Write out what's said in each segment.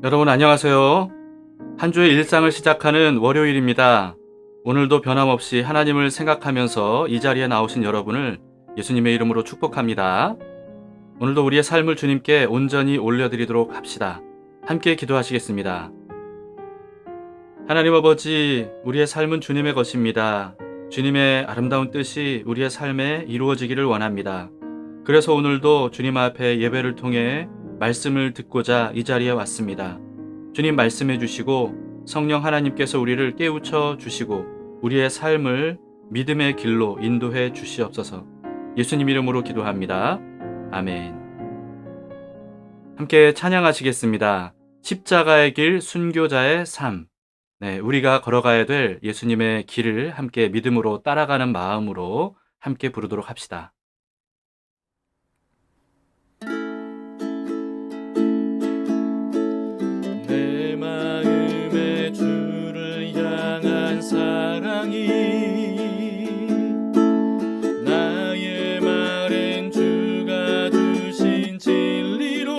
여러분 안녕하세요. 한 주의 일상을 시작하는 월요일입니다. 오늘도 변함없이 하나님을 생각하면서 이 자리에 나오신 여러분을 예수님의 이름으로 축복합니다. 오늘도 우리의 삶을 주님께 온전히 올려드리도록 합시다. 함께 기도하시겠습니다. 하나님 아버지, 우리의 삶은 주님의 것입니다. 주님의 아름다운 뜻이 우리의 삶에 이루어지기를 원합니다. 그래서 오늘도 주님 앞에 예배를 통해 말씀을 듣고자 이 자리에 왔습니다. 주님 말씀해 주시고 성령 하나님께서 우리를 깨우쳐 주시고 우리의 삶을 믿음의 길로 인도해 주시옵소서. 예수님 이름으로 기도합니다. 아멘. 함께 찬양하시겠습니다. 십자가의 길 순교자의 삶. 네, 우리가 걸어가야 될 예수님의 길을 함께 믿음으로 따라가는 마음으로 함께 부르도록 합시다. 내 마음의 주를 향한 사랑이 나의 말엔 주가 주신 진리로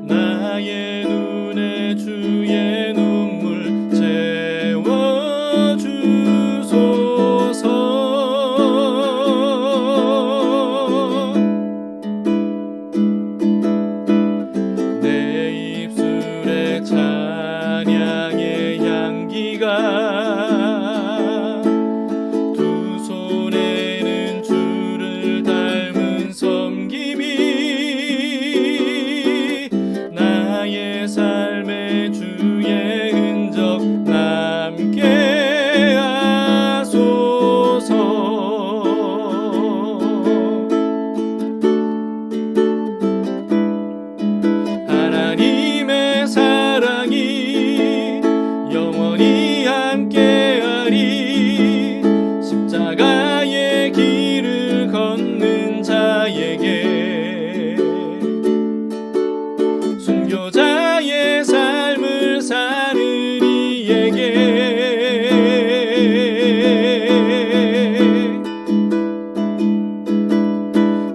나의 눈에 주의 눈물 채워 주소서. 내 입술에 찬양의 향기가 두 손에는 주를 닮은 섬김이 나의 삶에 주의 흔적 남게 하소서. 하나님의 사랑이 영원히 함께하리. 십자가의 길을 걷는 자에게 순교자의 삶을 사는 이에게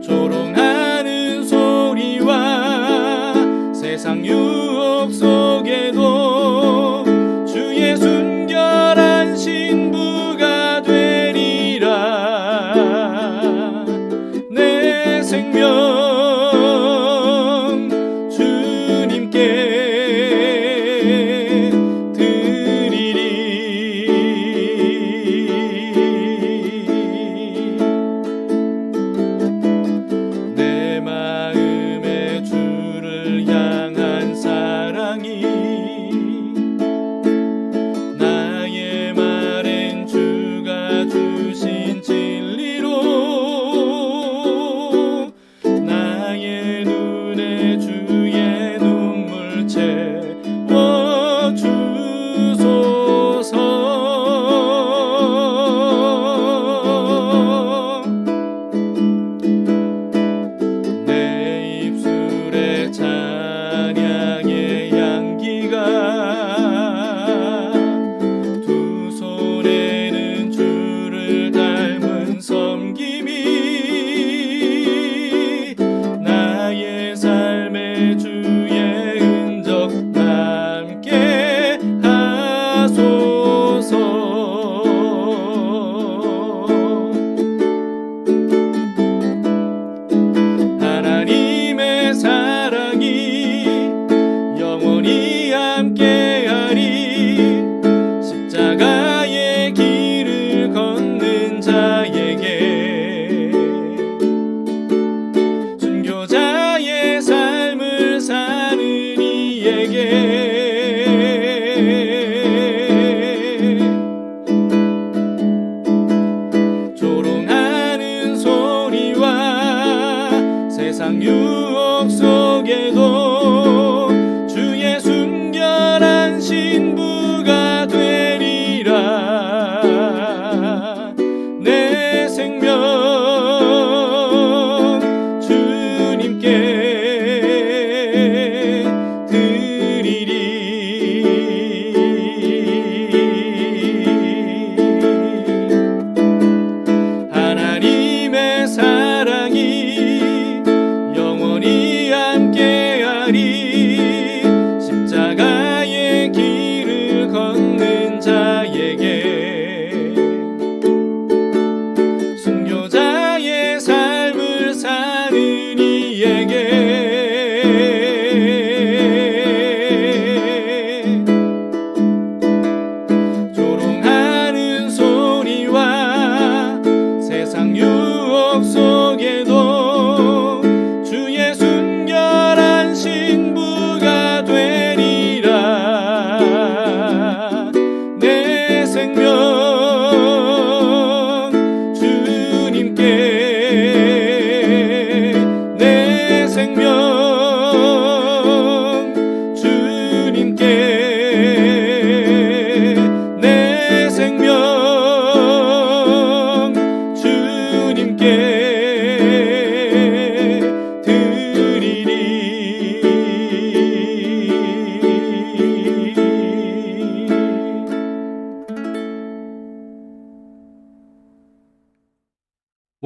조롱하는 소리와 세상 유혹 속에도 주의 순결한 신부가 되리라. 내 생명 주님께 드리리. 내 마음의 주를 향한 사랑이 나의 말엔 주가 주신 진리로 나의 눈에 주의 눈물 채워 주소서. 내 입술에 찬양의 향기가 두 손에는 주를 닮은 섬김이 나의 삶에 주의 흔적 남게 하소서. 하나님의 사랑이 영원히 함께하리. 십자가의 길을 걷는 자에게 순교자의 삶을 사는 이에게 조롱하는 소리와 세상 유혹 속에도 주의 순결한 신부가 되리라. 내 생명 주님께 드리리. 하나님의 사랑이 영원히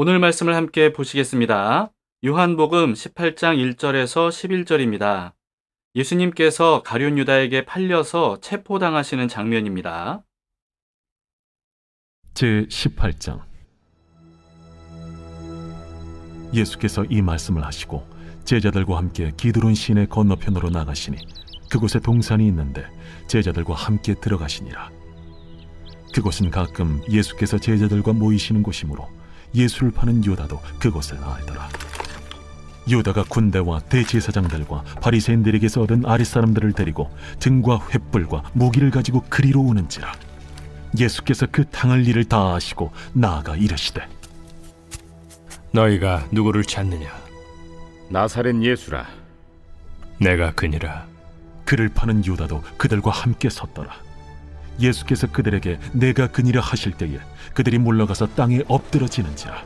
오늘 말씀을 함께 보시겠습니다. 요한복음 18장 1절에서 11절입니다. 예수님께서 가룟 유다에게 팔려서 체포당하시는 장면입니다. 제 18장. 예수께서 이 말씀을 하시고 제자들과 함께 기드론 시내 건너편으로 나가시니 그곳에 동산이 있는데 제자들과 함께 들어가시니라. 그곳은 가끔 예수께서 제자들과 모이시는 곳이므로 예수를 파는 유다도 그곳을 알더라. 유다가 군대와 대제사장들과 바리새인들에게서 얻은 아랫사람들을 데리고 등과 횃불과 무기를 가지고 그리로 오는지라. 예수께서 그 당할 일을 다 아시고 나아가 이르시되, 너희가 누구를 찾느냐? 나사렛 예수라. 내가 그니라. 그를 파는 유다도 그들과 함께 섰더라. 예수께서 그들에게 내가 그니라 하실 때에 그들이 물러가서 땅에 엎드러지는지라.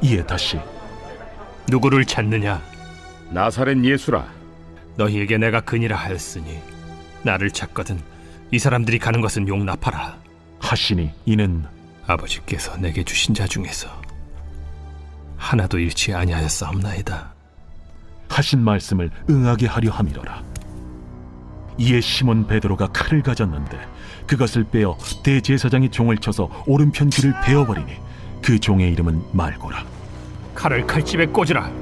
이에 다시 누구를 찾느냐? 나사렛 예수라. 너희에게 내가 그니라 하였으니 나를 찾거든 이 사람들이 가는 것은 용납하라. 하시니 이는 아버지께서 내게 주신 자 중에서 하나도 잃지 아니하였사옵나이다. 하신 말씀을 응하게 하려 함이로라. 이에 시몬 베드로가 칼을 가졌는데 그것을 빼어 대제사장이 종을 쳐서 오른편 귀를 베어버리니 그 종의 이름은 말고라. 칼을 칼집에 꽂으라.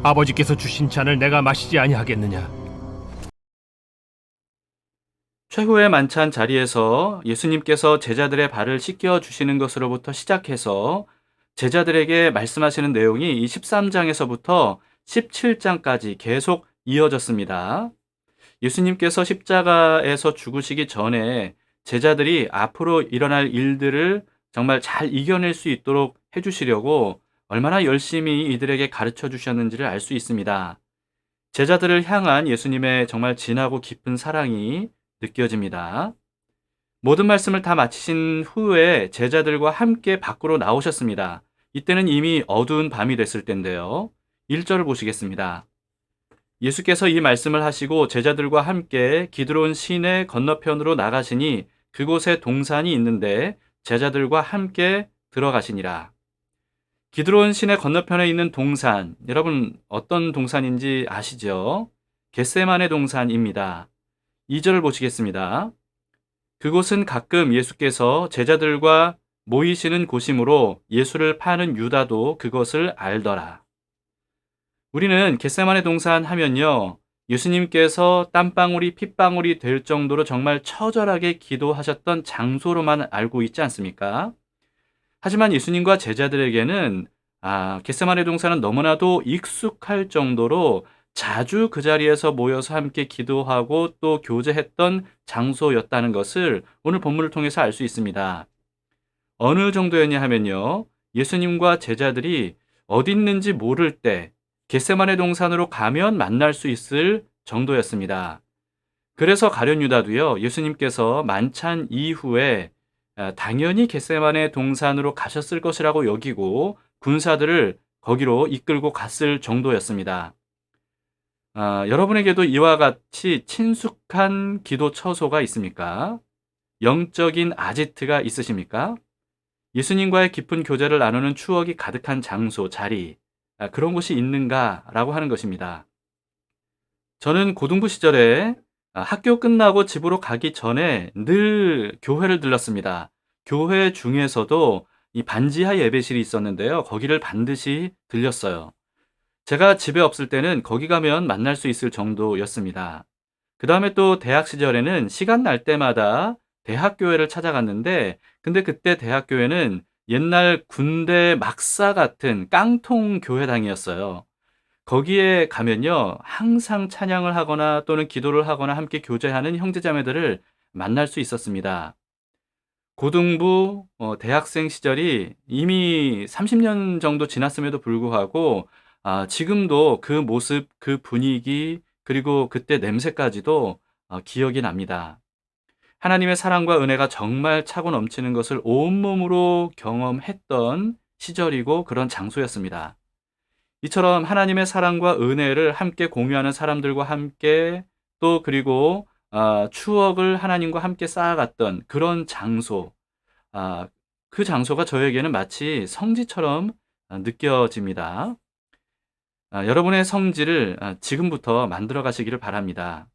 아버지께서 주신 잔을 내가 마시지 아니하겠느냐? 최후의 만찬 자리에서 예수님께서 제자들의 발을 씻겨 주시는 것으로부터 시작해서 제자들에게 말씀하시는 내용이 이 13장에서부터 17장까지 계속 이어졌습니다. 예수님께서 십자가에서 죽으시기 전에 제자들이 앞으로 일어날 일들을 정말 잘 이겨낼 수 있도록 해주시려고 얼마나 열심히 이들에게 가르쳐 주셨는지를 알 수 있습니다. 제자들을 향한 예수님의 정말 진하고 깊은 사랑이 느껴집니다. 모든 말씀을 다 마치신 후에 제자들과 함께 밖으로 나오셨습니다. 이때는 이미 어두운 밤이 됐을 때인데요. 1절을 보시겠습니다. 예수께서 이 말씀을 하시고 제자들과 함께 기드론 시내 건너편으로 나가시니 그곳에 동산이 있는데 제자들과 함께 들어가시니라. 기드론 시내 건너편에 있는 동산, 여러분 어떤 동산인지 아시죠? 겟세마네 동산입니다. 2절을 보시겠습니다. 그곳은 가끔 예수께서 제자들과 모이시는 곳이므로 예수를 파는 유다도 그것을 알더라. 우리는 겟세마네 동산 하면요, 예수님께서 땀방울이 핏방울이 될 정도로 정말 처절하게 기도하셨던 장소로만 알고 있지 않습니까? 하지만 예수님과 제자들에게는 겟세마네 동산은 너무나도 익숙할 정도로 자주 그 자리에서 모여서 함께 기도하고 또 교제했던 장소였다는 것을 오늘 본문을 통해서 알 수 있습니다. 어느 정도였냐 하면요, 예수님과 제자들이 어디 있는지 모를 때 겟세마네 동산으로 가면 만날 수 있을 정도였습니다. 그래서 가룟 유다도요, 예수님께서 만찬 이후에 당연히 겟세마네 동산으로 가셨을 것이라고 여기고 군사들을 거기로 이끌고 갔을 정도였습니다. 여러분에게도 이와 같이 친숙한 기도 처소가 있습니까? 영적인 아지트가 있으십니까? 예수님과의 깊은 교제를 나누는 추억이 가득한 장소, 자리, 그런 곳이 있는가라고 하는 것입니다. 저는 고등부 시절에 학교 끝나고 집으로 가기 전에 늘 교회를 들렀습니다. 교회 중에서도 이 반지하 예배실이 있었는데요. 거기를 반드시 들렸어요. 제가 집에 없을 때는 거기 가면 만날 수 있을 정도였습니다. 그 다음에 또 대학 시절에는 시간 날 때마다 대학교회를 찾아갔는데, 근데 그때 대학교회는 옛날 군대 막사 같은 깡통 교회당이었어요. 거기에 가면요, 항상 찬양을 하거나 또는 기도를 하거나 함께 교제하는 형제자매들을 만날 수 있었습니다. 고등부, 대학생 시절이 이미 30년 정도 지났음에도 불구하고 지금도 그 모습, 그 분위기, 그리고 그때 냄새까지도 기억이 납니다. 하나님의 사랑과 은혜가 정말 차고 넘치는 것을 온몸으로 경험했던 시절이고 그런 장소였습니다. 이처럼 하나님의 사랑과 은혜를 함께 공유하는 사람들과 함께 또 그리고 추억을 하나님과 함께 쌓아갔던 그런 장소, 그 장소가 저에게는 마치 성지처럼 느껴집니다. 여러분의 성지를 지금부터 만들어 가시기를 바랍니다.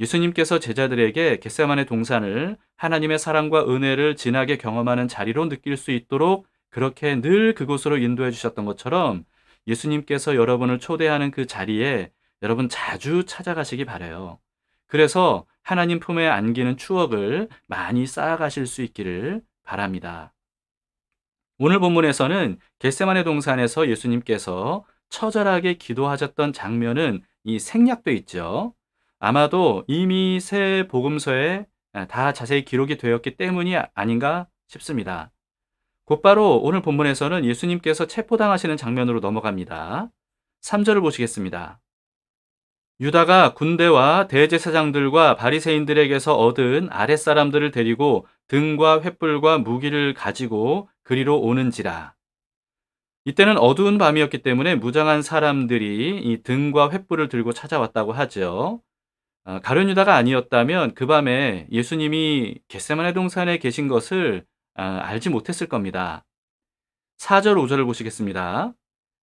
예수님께서 제자들에게 겟세마네 동산을 하나님의 사랑과 은혜를 진하게 경험하는 자리로 느낄 수 있도록 그렇게 늘 그곳으로 인도해 주셨던 것처럼 예수님께서 여러분을 초대하는 그 자리에 여러분 자주 찾아가시기 바라요. 그래서 하나님 품에 안기는 추억을 많이 쌓아가실 수 있기를 바랍니다. 오늘 본문에서는 겟세마네 동산에서 예수님께서 처절하게 기도하셨던 장면은 이 생략돼 있죠. 아마도 이미 새 복음서에 다 자세히 기록이 되었기 때문이 아닌가 싶습니다. 곧바로 오늘 본문에서는 예수님께서 체포당하시는 장면으로 넘어갑니다. 3절을 보시겠습니다. 유다가 군대와 대제사장들과 바리새인들에게서 얻은 아랫사람들을 데리고 등과 횃불과 무기를 가지고 그리로 오는지라. 이때는 어두운 밤이었기 때문에 무장한 사람들이 이 등과 횃불을 들고 찾아왔다고 하죠. 가룟 유다가 아니었다면 그 밤에 예수님이 겟세마네 동산에 계신 것을 알지 못했을 겁니다. 4절 5절을 보시겠습니다.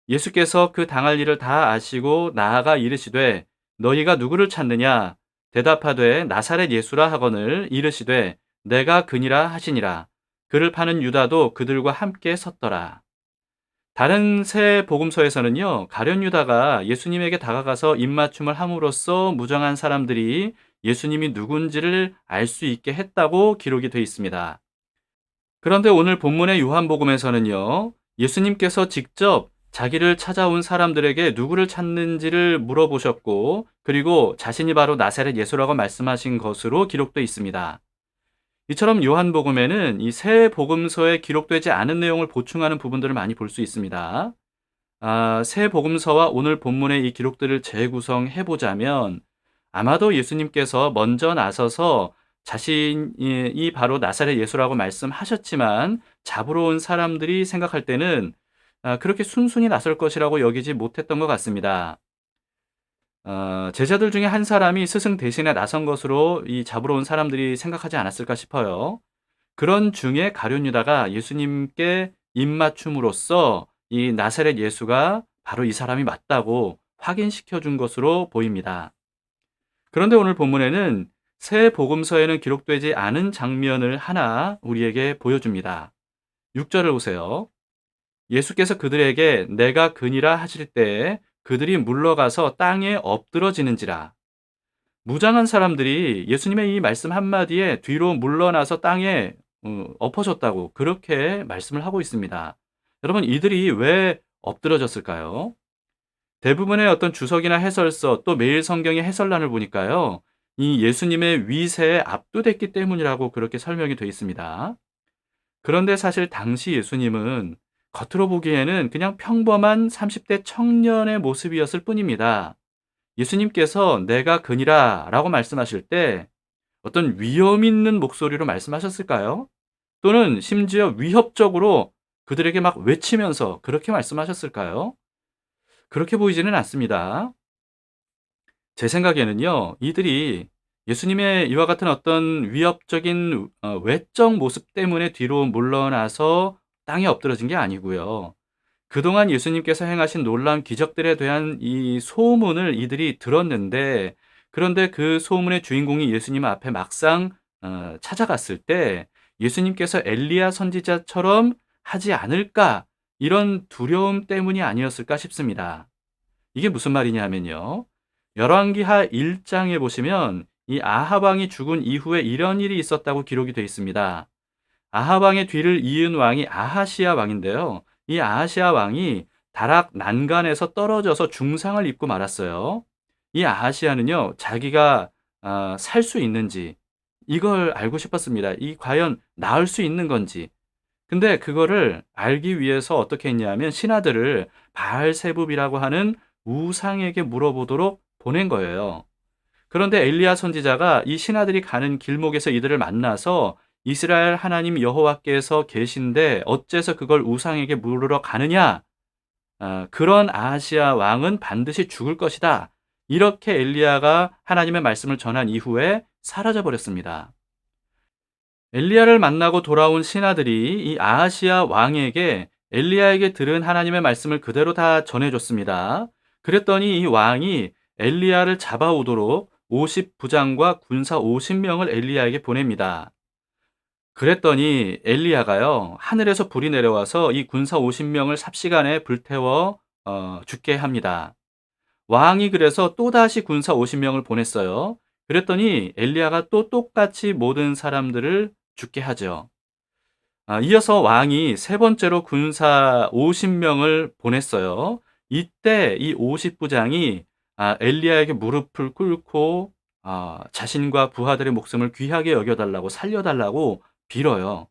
예수께서 그 당할 일을 다 아시고 나아가 이르시되 너희가 누구를 찾느냐 대답하되 나사렛 예수라 하거늘 이르시되 내가 그니라 하시니라. 그를 파는 유다도 그들과 함께 섰더라. 다른 새 복음서에서는요, 가룟 유다가 예수님에게 다가가서 입맞춤을 함으로써 무장한 사람들이 예수님이 누군지를 알 수 있게 했다고 기록이 되어 있습니다. 그런데 오늘 본문의 요한복음에서는요, 예수님께서 직접 자기를 찾아온 사람들에게 누구를 찾는지를 물어보셨고, 그리고 자신이 바로 나사렛 예수라고 말씀하신 것으로 기록되어 있습니다. 이처럼 요한복음에는 이 새 복음서에 기록되지 않은 내용을 보충하는 부분들을 많이 볼 수 있습니다. 새 복음서와 오늘 본문의 이 기록들을 재구성해 보자면 아마도 예수님께서 먼저 나서서 자신이 바로 나사렛 예수라고 말씀하셨지만 잡으러 온 사람들이 생각할 때는 그렇게 순순히 나설 것이라고 여기지 못했던 것 같습니다. 제자들 중에 한 사람이 스승 대신에 나선 것으로 이 잡으러 온 사람들이 생각하지 않았을까 싶어요. 그런 중에 가룟 유다가 예수님께 입맞춤으로써 이 나사렛 예수가 바로 이 사람이 맞다고 확인시켜 준 것으로 보입니다. 그런데 오늘 본문에는 새 복음서에는 기록되지 않은 장면을 하나 우리에게 보여줍니다. 6절을 보세요. 예수께서 그들에게 내가 그니라 하실 때에 그들이 물러가서 땅에 엎드러지는지라. 무장한 사람들이 예수님의 이 말씀 한마디에 뒤로 물러나서 땅에 엎어졌다고 그렇게 말씀을 하고 있습니다. 여러분, 이들이 왜 엎드러졌을까요? 대부분의 어떤 주석이나 해설서 또 매일 성경의 해설란을 보니까요, 이 예수님의 위세에 압도됐기 때문이라고 그렇게 설명이 되어 있습니다. 그런데 사실 당시 예수님은 겉으로 보기에는 그냥 평범한 30대 청년의 모습이었을 뿐입니다. 예수님께서 내가 그니라 라고 말씀하실 때 어떤 위험 있는 목소리로 말씀하셨을까요? 또는 심지어 위협적으로 그들에게 막 외치면서 그렇게 말씀하셨을까요? 그렇게 보이지는 않습니다. 제 생각에는요, 이들이 예수님의 이와 같은 어떤 위협적인 외적 모습 때문에 뒤로 물러나서 땅에 엎드러진 게 아니고요. 그동안 예수님께서 행하신 놀라운 기적들에 대한 이 소문을 이들이 들었는데, 그런데 그 소문의 주인공이 예수님 앞에 막상 찾아갔을 때 예수님께서 엘리야 선지자처럼 하지 않을까, 이런 두려움 때문이 아니었을까 싶습니다. 이게 무슨 말이냐 하면요, 열왕기하 1장에 보시면 이 아합 왕이 죽은 이후에 이런 일이 있었다고 기록이 되어 있습니다. 아합 왕의 뒤를 이은 왕이 아하시아 왕인데요. 이 아하시아 왕이 다락 난간에서 떨어져서 중상을 입고 말았어요. 이 아하시아는요, 자기가 살 수 있는지 이걸 알고 싶었습니다. 이 과연 나을 수 있는 건지. 근데 그거를 알기 위해서 어떻게 했냐면 신하들을 바알세붑이라고 하는 우상에게 물어보도록 보낸 거예요. 그런데 엘리야 선지자가 이 신하들이 가는 길목에서 이들을 만나서 이스라엘 하나님 여호와께서 계신데 어째서 그걸 우상에게 물으러 가느냐? 그런 아하시아 왕은 반드시 죽을 것이다. 이렇게 엘리야가 하나님의 말씀을 전한 이후에 사라져 버렸습니다. 엘리야를 만나고 돌아온 신하들이 이 아하시야 왕에게 엘리야에게 들은 하나님의 말씀을 그대로 다 전해줬습니다. 그랬더니 이 왕이 엘리야를 잡아오도록 50부장과 군사 50명을 엘리야에게 보냅니다. 그랬더니 엘리야가요, 하늘에서 불이 내려와서 이 군사 50명을 삽시간에 불태워 죽게 합니다. 왕이 그래서 또다시 군사 50명을 보냈어요. 그랬더니 엘리야가 또 똑같이 모든 사람들을 죽게 하죠. 이어서 왕이 세 번째로 군사 50명을 보냈어요. 이때 이 50부장이 엘리야에게 무릎을 꿇고 자신과 부하들의 목숨을 귀하게 여겨달라고 살려달라고 빌어요.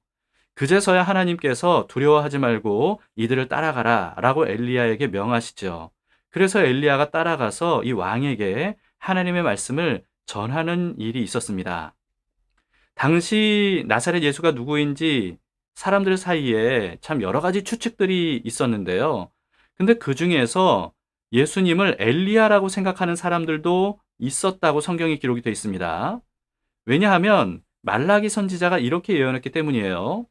그제서야 하나님께서 두려워하지 말고 이들을 따라가라 라고 엘리야에게 명하시죠. 그래서 엘리야가 따라가서 이 왕에게 하나님의 말씀을 전하는 일이 있었습니다. 당시 나사렛 예수가 누구인지 사람들 사이에 참 여러 가지 추측들이 있었는데요. 근데 그 중에서 예수님을 엘리야라고 생각하는 사람들도 있었다고 성경에 기록이 되어 있습니다. 왜냐하면 말라기 선지자가 이렇게 예언했기 때문이에요.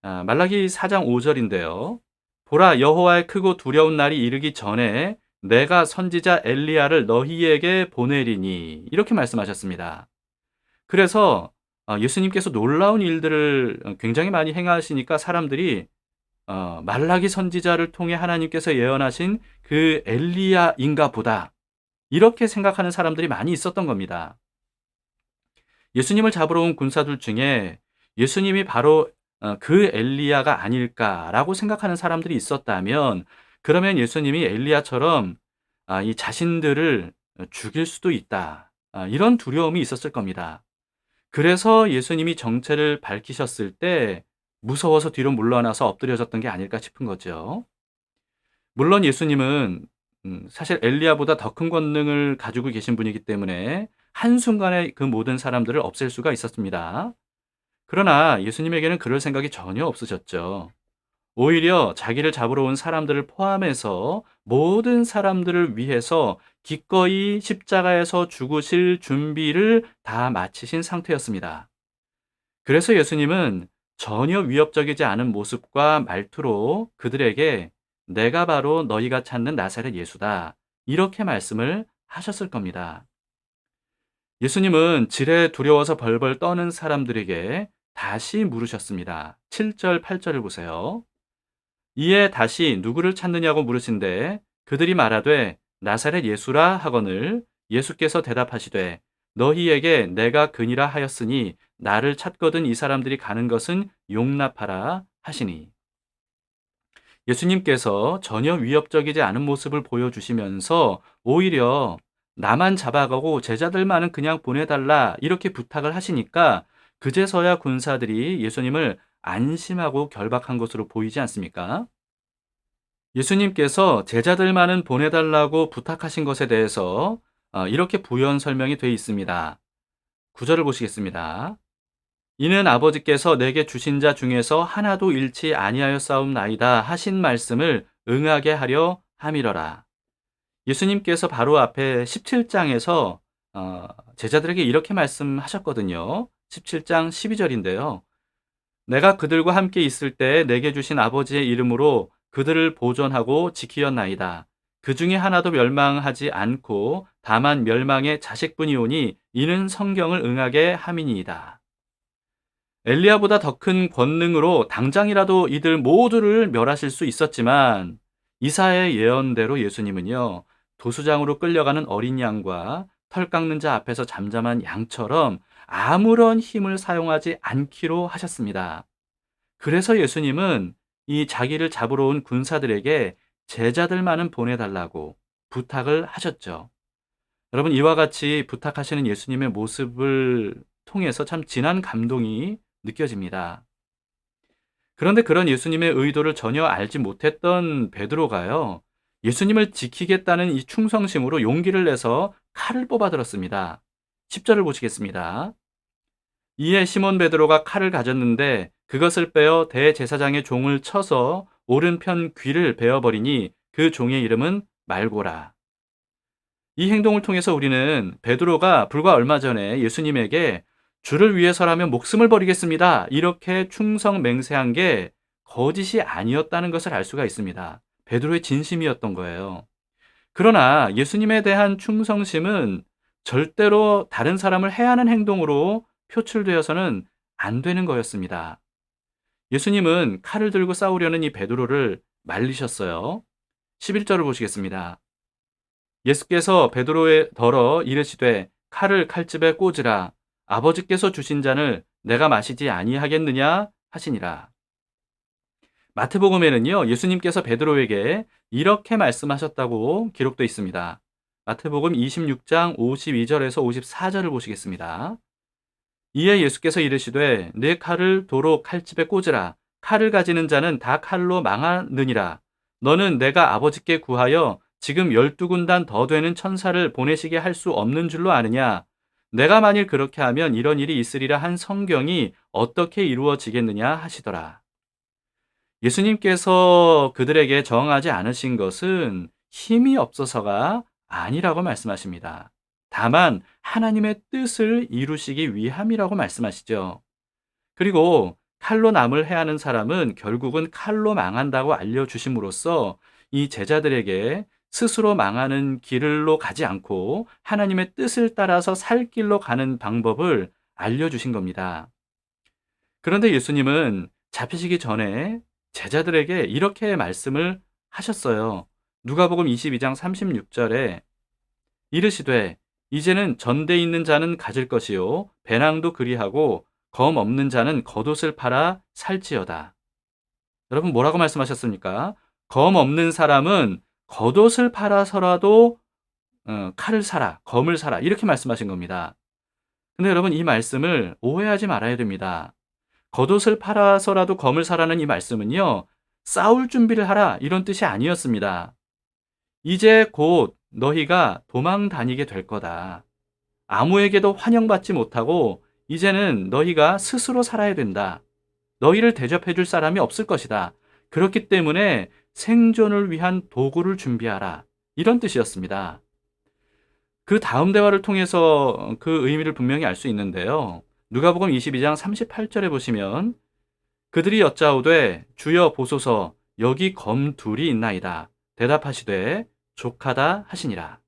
말라기 4장 5절인데요. 보라, 여호와의 크고 두려운 날이 이르기 전에 내가 선지자 엘리야를 너희에게 보내리니, 이렇게 말씀하셨습니다. 그래서 예수님께서 놀라운 일들을 굉장히 많이 행하시니까 사람들이 말라기 선지자를 통해 하나님께서 예언하신 그 엘리야인가 보다, 이렇게 생각하는 사람들이 많이 있었던 겁니다. 예수님을 잡으러 온 군사들 중에 예수님이 바로 그 엘리야가 아닐까라고 생각하는 사람들이 있었다면, 그러면 예수님이 엘리야처럼 이 자신들을 죽일 수도 있다, 이런 두려움이 있었을 겁니다. 그래서 예수님이 정체를 밝히셨을 때 무서워서 뒤로 물러나서 엎드려졌던 게 아닐까 싶은 거죠. 물론 예수님은 사실 엘리야보다 더 큰 권능을 가지고 계신 분이기 때문에 한순간에 그 모든 사람들을 없앨 수가 있었습니다. 그러나 예수님에게는 그럴 생각이 전혀 없으셨죠. 오히려 자기를 잡으러 온 사람들을 포함해서 모든 사람들을 위해서 기꺼이 십자가에서 죽으실 준비를 다 마치신 상태였습니다. 그래서 예수님은 전혀 위협적이지 않은 모습과 말투로 그들에게 내가 바로 너희가 찾는 나사렛 예수다, 이렇게 말씀을 하셨을 겁니다. 예수님은 지레 두려워서 벌벌 떠는 사람들에게 다시 물으셨습니다. 7절, 8절을 보세요. 이에 다시 누구를 찾느냐고 물으신데 그들이 말하되 나사렛 예수라 하거늘 예수께서 대답하시되 너희에게 내가 그니라 하였으니 나를 찾거든 이 사람들이 가는 것은 용납하라 하시니. 예수님께서 전혀 위협적이지 않은 모습을 보여주시면서 오히려 나만 잡아가고 제자들만은 그냥 보내달라, 이렇게 부탁을 하시니까 그제서야 군사들이 예수님을 안심하고 결박한 것으로 보이지 않습니까? 예수님께서 제자들만은 보내달라고 부탁하신 것에 대해서 이렇게 부연 설명이 되어 있습니다. 9절을 보시겠습니다. 이는 아버지께서 내게 주신 자 중에서 하나도 잃지 아니하였사옵나이다 하신 말씀을 응하게 하려 함이러라. 예수님께서 바로 앞에 17장에서 제자들에게 이렇게 말씀하셨거든요. 17장 12절인데요. 내가 그들과 함께 있을 때 내게 주신 아버지의 이름으로 그들을 보존하고 지키었나이다. 그 중에 하나도 멸망하지 않고 다만 멸망의 자식뿐이오니 이는 성경을 응하게 함이니이다. 엘리야보다 더 큰 권능으로 당장이라도 이들 모두를 멸하실 수 있었지만 이사야의 예언대로 예수님은요, 도수장으로 끌려가는 어린 양과 털 깎는 자 앞에서 잠잠한 양처럼 아무런 힘을 사용하지 않기로 하셨습니다. 그래서 예수님은 이 자기를 잡으러 온 군사들에게 제자들만은 보내달라고 부탁을 하셨죠. 여러분, 이와 같이 부탁하시는 예수님의 모습을 통해서 참 진한 감동이 느껴집니다. 그런데 그런 예수님의 의도를 전혀 알지 못했던 베드로가요, 예수님을 지키겠다는 이 충성심으로 용기를 내서 칼을 뽑아들었습니다. 10절을 보시겠습니다. 이에 시몬 베드로가 칼을 가졌는데 그것을 빼어 대제사장의 종을 쳐서 오른편 귀를 베어버리니 그 종의 이름은 말고라. 이 행동을 통해서 우리는 베드로가 불과 얼마 전에 예수님에게 주를 위해서라면 목숨을 버리겠습니다. 이렇게 충성 맹세한 게 거짓이 아니었다는 것을 알 수가 있습니다. 베드로의 진심이었던 거예요. 그러나 예수님에 대한 충성심은 절대로 다른 사람을 해하는 행동으로 표출되어서는 안 되는 거였습니다. 예수님은 칼을 들고 싸우려는 이 베드로를 말리셨어요. 11절을 보시겠습니다. 예수께서 베드로에 덜어 이르시되 칼을 칼집에 꽂으라. 아버지께서 주신 잔을 내가 마시지 아니하겠느냐 하시니라. 마태복음에는요, 예수님께서 베드로에게 이렇게 말씀하셨다고 기록되어 있습니다. 마태복음 26장 52절에서 54절을 보시겠습니다. 이에 예수께서 이르시되 내 칼을 도로 칼집에 꽂으라. 칼을 가지는 자는 다 칼로 망하느니라. 너는 내가 아버지께 구하여 지금 12군단 더 되는 천사를 보내시게 할 수 없는 줄로 아느냐. 내가 만일 그렇게 하면 이런 일이 있으리라 한 성경이 어떻게 이루어지겠느냐 하시더라. 예수님께서 그들에게 정하지 않으신 것은 힘이 없어서가 아니라고 말씀하십니다. 다만 하나님의 뜻을 이루시기 위함이라고 말씀하시죠. 그리고 칼로 남을 해하는 사람은 결국은 칼로 망한다고 알려주심으로써 이 제자들에게 스스로 망하는 길로 가지 않고 하나님의 뜻을 따라서 살 길로 가는 방법을 알려주신 겁니다. 그런데 예수님은 잡히시기 전에 제자들에게 이렇게 말씀을 하셨어요. 누가복음 22장 36절에 이르시되 이제는 전대 있는 자는 가질 것이요 배낭도 그리하고 검 없는 자는 겉옷을 팔아 살지어다. 여러분 뭐라고 말씀하셨습니까? 검 없는 사람은 겉옷을 팔아서라도 칼을 사라, 검을 사라 이렇게 말씀하신 겁니다. 근데 여러분 이 말씀을 오해하지 말아야 됩니다. 겉옷을 팔아서라도 검을 사라는 이 말씀은요, 싸울 준비를 하라 이런 뜻이 아니었습니다. 이제 곧 너희가 도망 다니게 될 거다. 아무에게도 환영받지 못하고 이제는 너희가 스스로 살아야 된다. 너희를 대접해 줄 사람이 없을 것이다. 그렇기 때문에 생존을 위한 도구를 준비하라. 이런 뜻이었습니다. 그 다음 대화를 통해서 그 의미를 분명히 알 수 있는데요. 누가복음 22장 38절에 보시면 그들이 여짜오되 주여 보소서 여기 검 둘이 있나이다. 대답하시되 족하다 하시니라.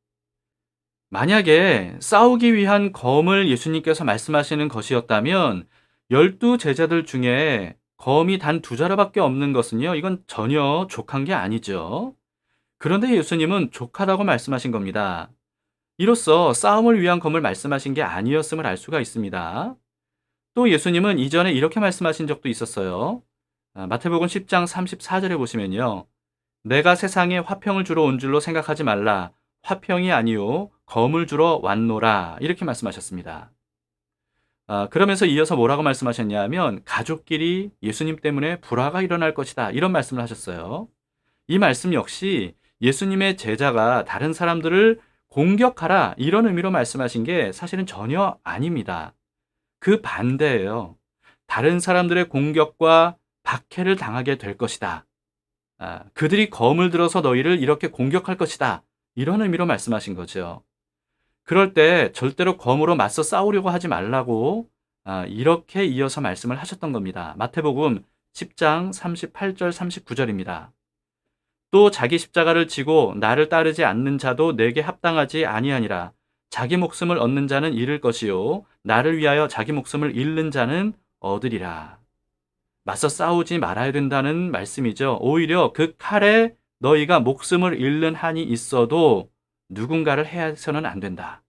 만약에 싸우기 위한 검을 예수님께서 말씀하시는 것이었다면 12 제자들 중에 검이 단 2자루밖에 없는 것은요, 이건 전혀 족한 게 아니죠. 그런데 예수님은 족하다고 말씀하신 겁니다. 이로써 싸움을 위한 검을 말씀하신 게 아니었음을 알 수가 있습니다. 또 예수님은 이전에 이렇게 말씀하신 적도 있었어요. 마태복음 10장 34절에 보시면요. 내가 세상에 화평을 주러 온 줄로 생각하지 말라. 화평이 아니요 검을 주러 왔노라. 이렇게 말씀하셨습니다. 그러면서 이어서 뭐라고 말씀하셨냐면 가족끼리 예수님 때문에 불화가 일어날 것이다. 이런 말씀을 하셨어요. 이 말씀 역시 예수님의 제자가 다른 사람들을 공격하라 이런 의미로 말씀하신 게 사실은 전혀 아닙니다. 그 반대예요. 다른 사람들의 공격과 박해를 당하게 될 것이다. 그들이 검을 들어서 너희를 이렇게 공격할 것이다. 이런 의미로 말씀하신 거죠. 그럴 때 절대로 검으로 맞서 싸우려고 하지 말라고 이렇게 이어서 말씀을 하셨던 겁니다. 마태복음 10장 38절 39절입니다. 또 자기 십자가를 지고 나를 따르지 않는 자도 내게 합당하지 아니하니라. 자기 목숨을 얻는 자는 잃을 것이요 나를 위하여 자기 목숨을 잃는 자는 얻으리라. 맞서 싸우지 말아야 된다는 말씀이죠. 오히려 그 칼에 너희가 목숨을 잃는 한이 있어도 누군가를 해서는 안 된다.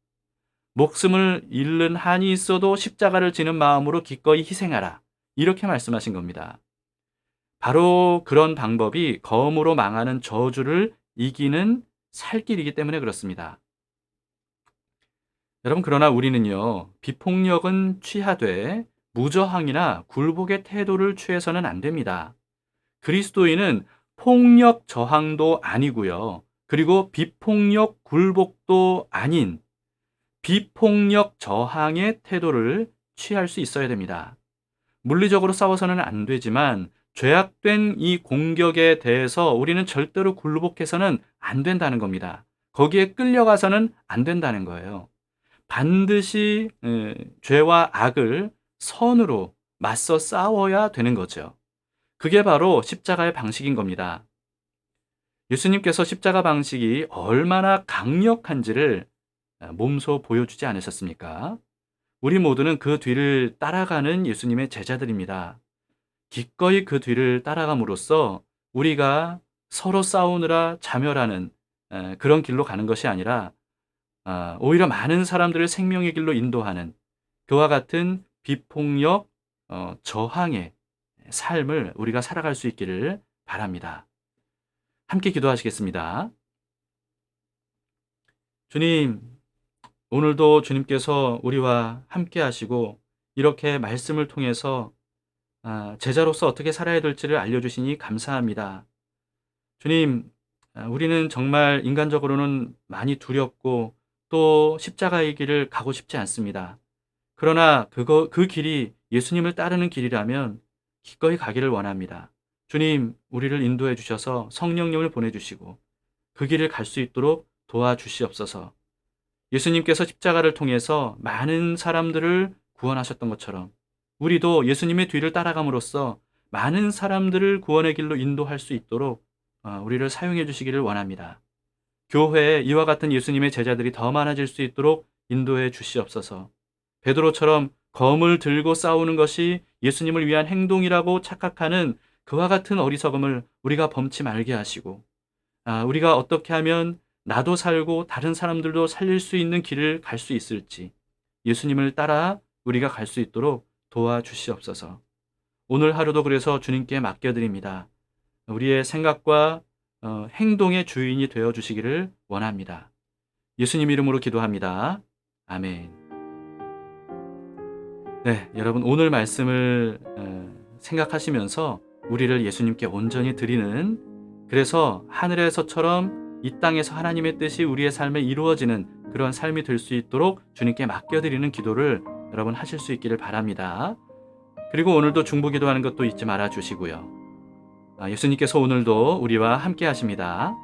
목숨을 잃는 한이 있어도 십자가를 지는 마음으로 기꺼이 희생하라. 이렇게 말씀하신 겁니다. 바로 그런 방법이 검으로 망하는 저주를 이기는 살 길이기 때문에 그렇습니다. 여러분 그러나 우리는요. 비폭력은 취하되 무저항이나 굴복의 태도를 취해서는 안 됩니다. 그리스도인은 폭력 저항도 아니고요. 그리고 비폭력 굴복도 아닌 비폭력 저항의 태도를 취할 수 있어야 됩니다. 물리적으로 싸워서는 안 되지만 죄악된 이 공격에 대해서 우리는 절대로 굴복해서는 안 된다는 겁니다. 거기에 끌려가서는 안 된다는 거예요. 반드시 죄와 악을 선으로 맞서 싸워야 되는 거죠. 그게 바로 십자가의 방식인 겁니다. 예수님께서 십자가 방식이 얼마나 강력한지를 몸소 보여주지 않으셨습니까? 우리 모두는 그 뒤를 따라가는 예수님의 제자들입니다. 기꺼이 그 뒤를 따라감으로써 우리가 서로 싸우느라 자멸하는 그런 길로 가는 것이 아니라 오히려 많은 사람들을 생명의 길로 인도하는 그와 같은 비폭력 저항의 삶을 우리가 살아갈 수 있기를 바랍니다. 함께 기도하시겠습니다. 주님, 오늘도 주님께서 우리와 함께 하시고 이렇게 말씀을 통해서 제자로서 어떻게 살아야 될지를 알려주시니 감사합니다. 주님, 우리는 정말 인간적으로는 많이 두렵고 또 십자가의 길을 가고 싶지 않습니다. 그러나 그 길이 예수님을 따르는 길이라면 기꺼이 가기를 원합니다. 주님, 우리를 인도해 주셔서 성령님을 보내주시고 그 길을 갈 수 있도록 도와주시옵소서. 예수님께서 십자가를 통해서 많은 사람들을 구원하셨던 것처럼 우리도 예수님의 뒤를 따라감으로써 많은 사람들을 구원의 길로 인도할 수 있도록 우리를 사용해 주시기를 원합니다. 교회에 이와 같은 예수님의 제자들이 더 많아질 수 있도록 인도해 주시옵소서. 베드로처럼 검을 들고 싸우는 것이 예수님을 위한 행동이라고 착각하는 그와 같은 어리석음을 우리가 범치 말게 하시고 우리가 어떻게 하면 나도 살고 다른 사람들도 살릴 수 있는 길을 갈 수 있을지 예수님을 따라 우리가 갈 수 있도록 도와주시옵소서. 오늘 하루도 그래서 주님께 맡겨드립니다. 우리의 생각과 행동의 주인이 되어주시기를 원합니다. 예수님 이름으로 기도합니다. 아멘. 네, 여러분 오늘 말씀을 생각하시면서 우리를 예수님께 온전히 드리는, 그래서 하늘에서처럼 이 땅에서 하나님의 뜻이 우리의 삶에 이루어지는 그런 삶이 될 수 있도록 주님께 맡겨드리는 기도를 여러분 하실 수 있기를 바랍니다. 그리고 오늘도 중보기도하는 것도 잊지 말아 주시고요. 예수님께서 오늘도 우리와 함께 하십니다.